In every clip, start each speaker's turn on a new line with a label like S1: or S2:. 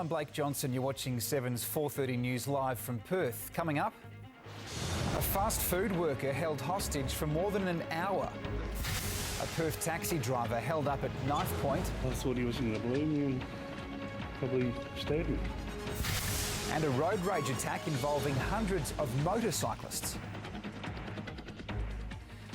S1: I'm Blake Johnson. You're watching 7's 4:30 News live from Perth. Coming up, a fast food worker held hostage for more than an hour. A Perth taxi driver held up at knife point.
S2: I thought he was going to believe me and probably stabbed me.
S1: And a road rage attack involving hundreds of motorcyclists.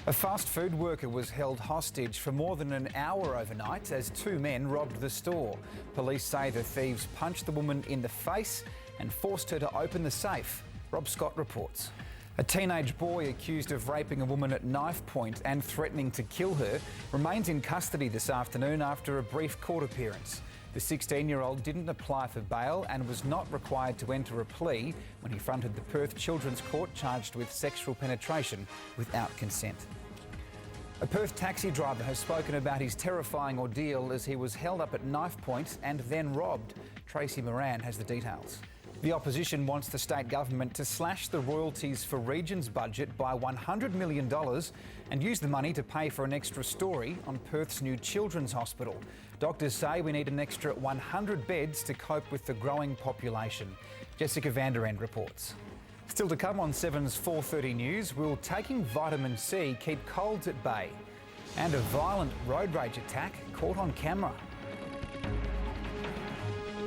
S1: A fast food worker was held hostage for more than an hour overnight as two men robbed the store. Police say the thieves punched the woman in the face and forced her to open the safe. Rob Scott reports. A teenage boy accused of raping a woman at knife point and threatening to kill her remains in custody this afternoon after a brief court appearance. The 16-year-old didn't apply for bail and was not required to enter a plea when he fronted the Perth Children's Court charged with sexual penetration without consent. A Perth taxi driver has spoken about his terrifying ordeal as he was held up at knife point and then robbed. Tracy Moran has the details. The opposition wants the state government to slash the royalties for Region's budget by $100 million and use the money to pay for an extra story on Perth's new children's hospital. Doctors say we need an extra 100 beds to cope with the growing population. Jessica van der End reports. Still to come on 7's 4:30 News, will taking vitamin C keep colds at bay? And a violent road rage attack caught on camera.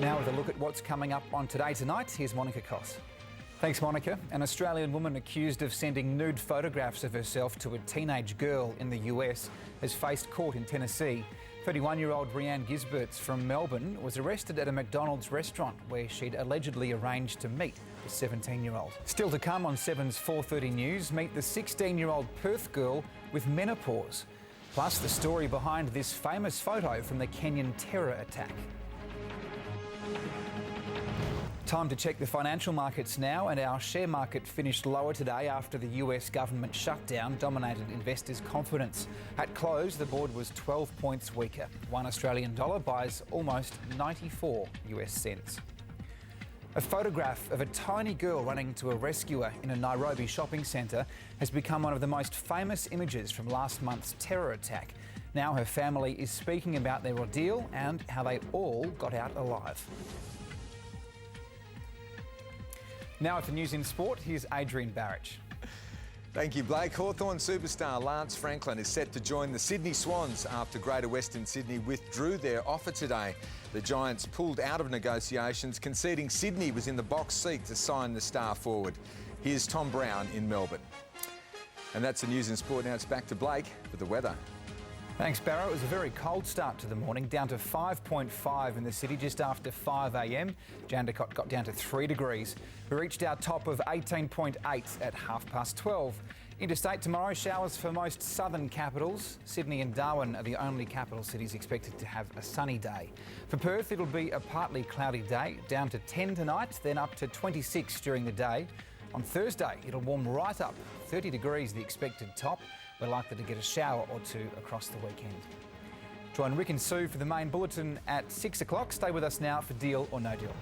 S1: Now with a look at what's coming up on Today Tonight, here's Monica Koss. Thanks, Monica. An Australian woman accused of sending nude photographs of herself to a teenage girl in the US has faced court in Tennessee. 31-year-old Rianne Gisberts from Melbourne was arrested at a McDonald's restaurant where she'd allegedly arranged to meet the 17-year-old. Still to come on 7's 4:30 News, meet the 16-year-old Perth girl with menopause. Plus the story behind this famous photo from the Kenyan terror attack. Time to check the financial markets now, and our share market finished lower today after the US government shutdown dominated investors' confidence. At close, the board was 12 points weaker. One Australian dollar buys almost 94 US cents. A photograph of a tiny girl running to a rescuer in a Nairobi shopping centre has become one of the most famous images from last month's terror attack. Now her family is speaking about their ordeal and how they all got out alive. Now at the news in sport, here's Adrian Barrich.
S3: Thank you, Blake. Hawthorn superstar Lance Franklin is set to join the Sydney Swans after Greater Western Sydney withdrew their offer today. The Giants pulled out of negotiations, conceding Sydney was in the box seat to sign the star forward. Here's Tom Brown in Melbourne. And that's the news in sport. Now it's back to Blake for the weather.
S1: Thanks, Barrow. It was a very cold start to the morning, down to 5.5 in the city just after 5 a.m. Jandakot got down to 3 degrees. We reached our top of 18.8 at 12:30. Interstate tomorrow, showers for most southern capitals. Sydney and Darwin are the only capital cities expected to have a sunny day. For Perth, it'll be a partly cloudy day, down to 10 tonight, then up to 26 during the day. On Thursday, it'll warm right up, 30 degrees the expected top. We're likely to get a shower or two across the weekend. Join Rick and Sue for the main bulletin at 6 o'clock. Stay with us now for Deal or No Deal.